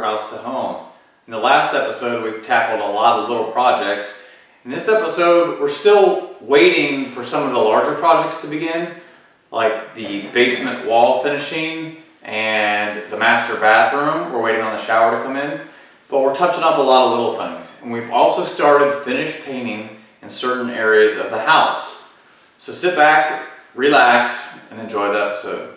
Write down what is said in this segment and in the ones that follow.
House To Home. In the last episode, we tackled a lot of little projects. In this episode, we're still waiting for some of the larger projects to begin, like the basement wall finishing and the master bathroom. We're waiting on the shower to come in, but we're touching up a lot of little things. And we've also started finished painting in certain areas of the house. So sit back, relax, and enjoy the episode.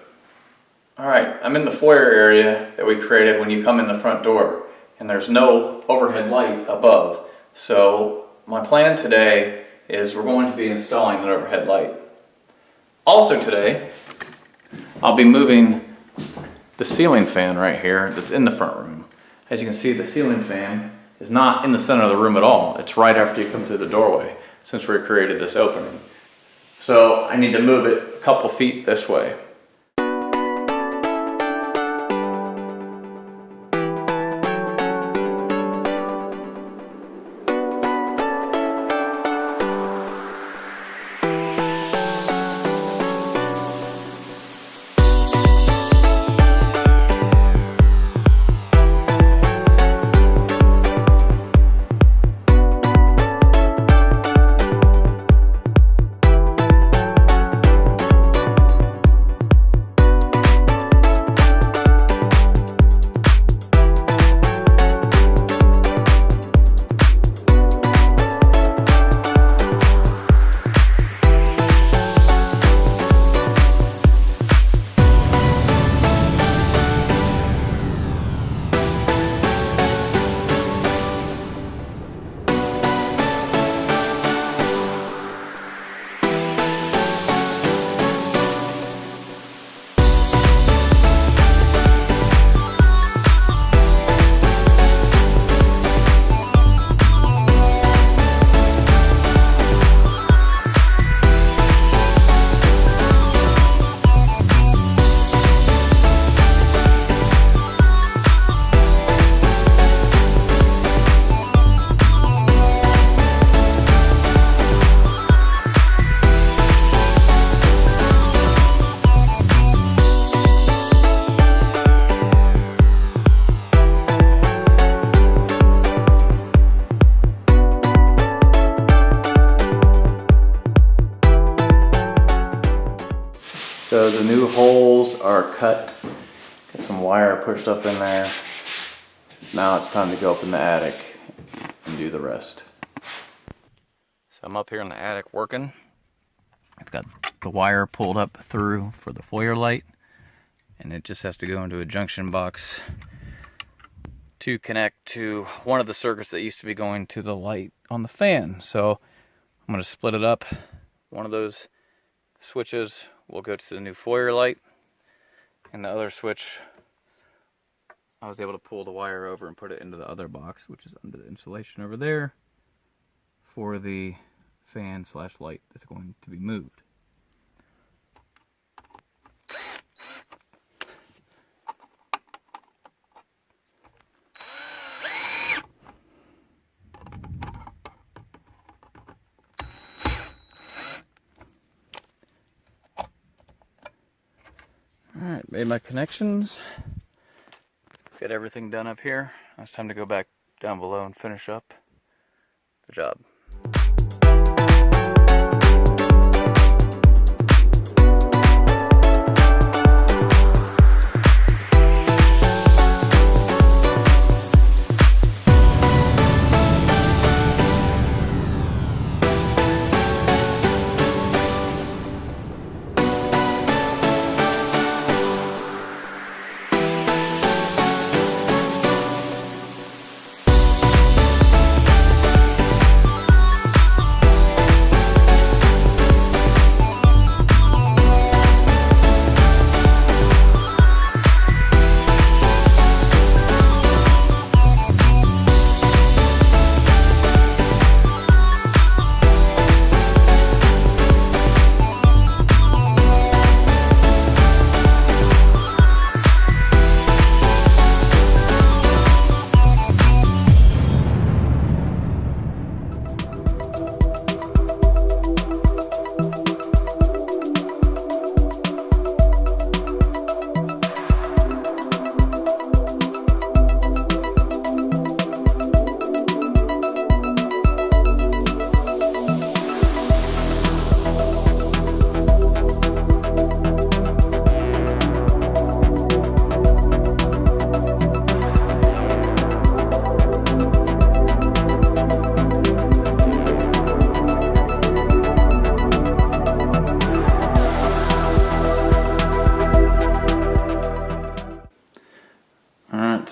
All right, I'm in the foyer area that we created when you come in the front door, and there's no overhead light above. So my plan today is we're going to be installing an overhead light. Also today, I'll be moving the ceiling fan right here that's in the front room. As you can see, the ceiling fan is not in the center of the room at all. It's right after you come through the doorway, since we created this opening. So I need to move it a couple feet this way. So the new holes are cut, got some wire pushed up in there. Now it's time to go up in the attic and do the rest. So I'm up here in the attic working. I've got the wire pulled up through for the foyer light, and it just has to go into a junction box to connect to one of the circuits that used to be going to the light on the fan. So I'm going to split it up. One of those switches will go to the new foyer light, and the other switch I was able to pull the wire over and put it into the other box, which is under the insulation over there, for the fan / light that's going to be moved. Alright, made my connections. Got everything done up here. Now it's time to go back down below and finish up the job.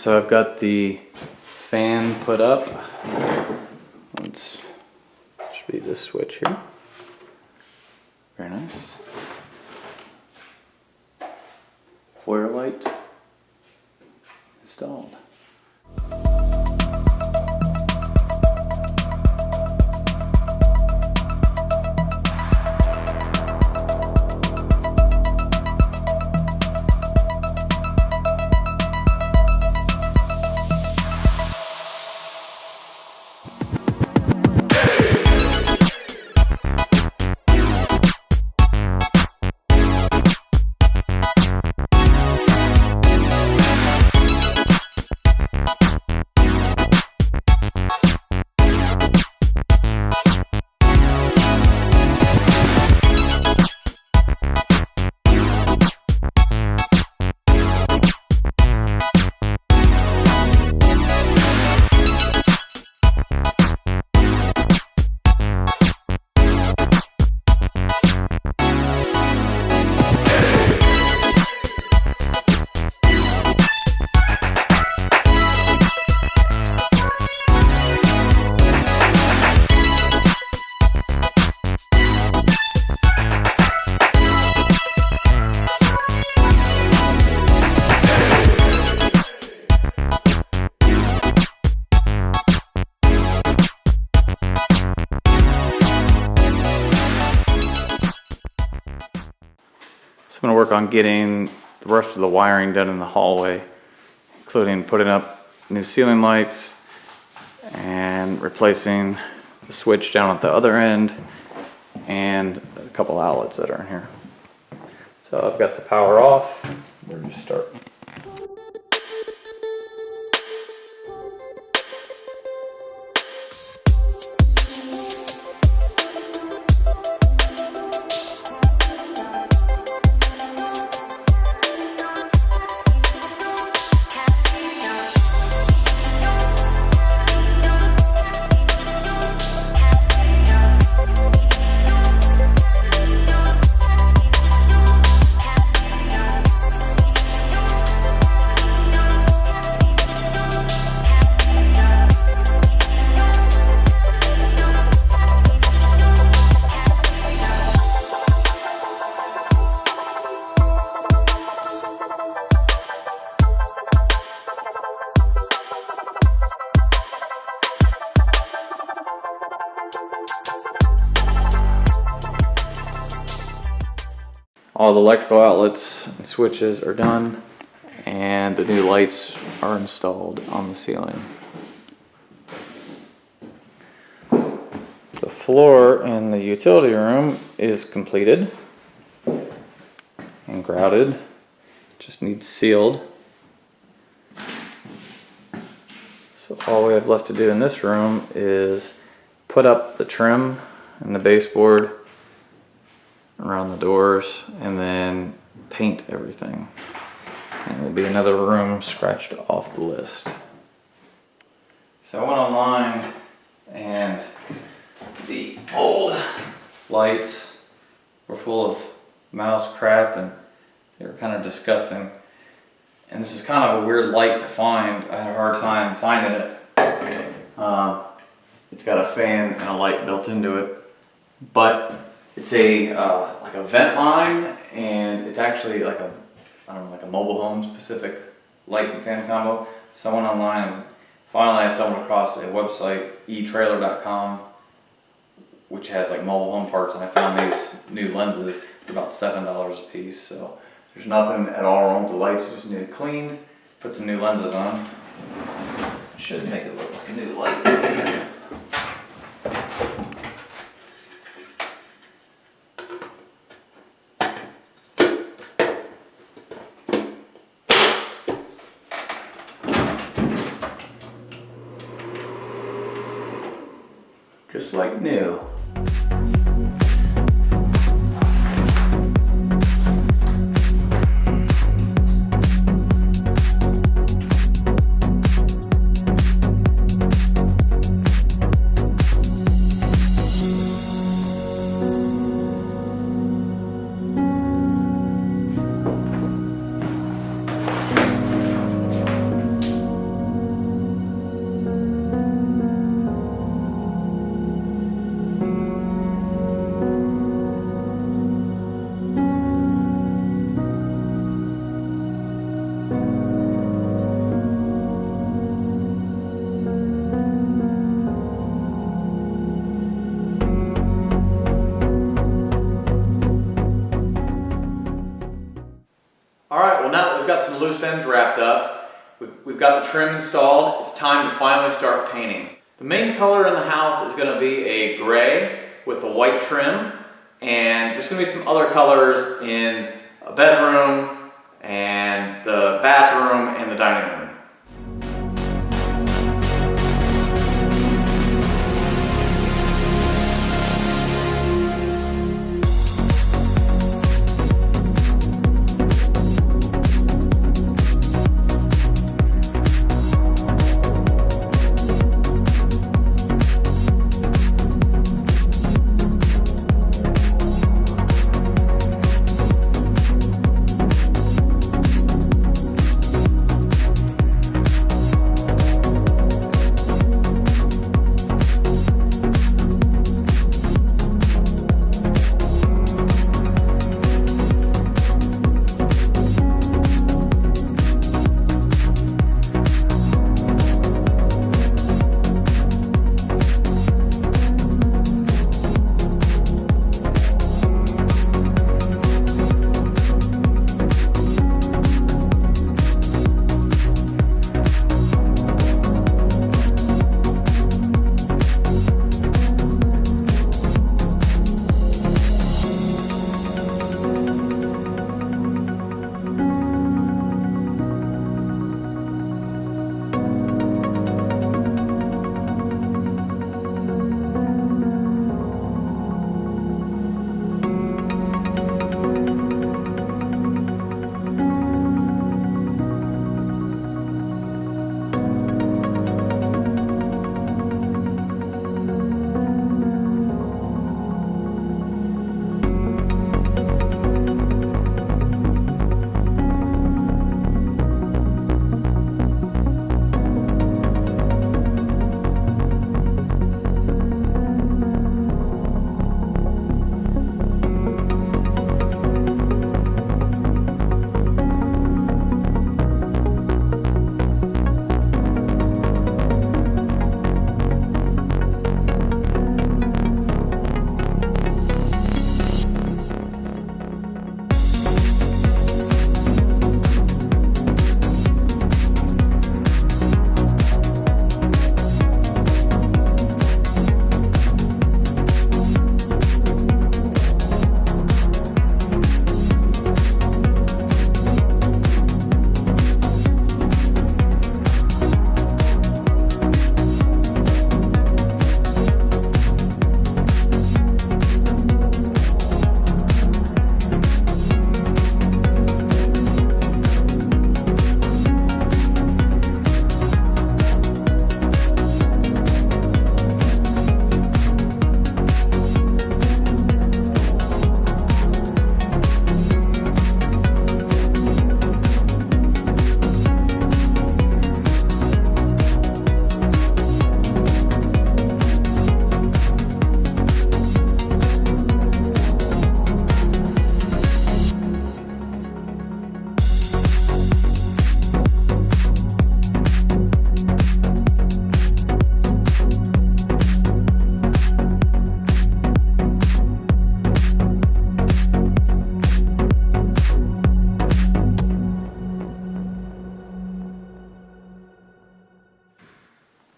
so I've got the fan put up. Should be this switch here. Very nice. Foyer light installed. I'm going to work on getting the rest of the wiring done in the hallway, including putting up new ceiling lights and replacing the switch down at the other end and a couple outlets that are in here. So I've got the power off. We're just starting. All the electrical outlets and switches are done, and the new lights are installed on the ceiling. The floor in the utility room is completed and grouted, just needs sealed. So all we have left to do in this room is put up the trim and the baseboard around the doors, and then paint everything. And there'll be another room scratched off the list. So I went online, and the old lights were full of mouse crap, and they were kind of disgusting. And this is kind of a weird light to find. I had a hard time finding it. It's got a fan and a light built into it, but it's a like a vent line, and it's actually like a, I don't know, like a mobile home specific light and fan combo. So I went online, and finally I stumbled across a website, etrailer.com, which has like mobile home parts, and I found these new lenses for about $7 a piece. So there's nothing at all wrong with the lights, just need it cleaned, put some new lenses on. Should make it look like a new light. Just like new. some loose ends wrapped up. We've got the trim installed. It's time to finally start painting. The main color in the house is going to be a gray with the white trim, and there's going to be some other colors in a bedroom and the bathroom and the dining room.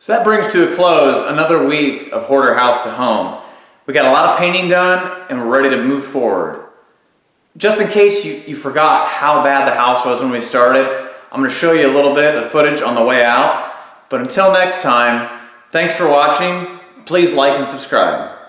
So that brings to a close another week of Hoarder House to Home. We got a lot of painting done and we're ready to move forward. Just in case you forgot how bad the house was when we started, I'm going to show you a little bit of footage on the way out. But until next time, thanks for watching. Please like and subscribe.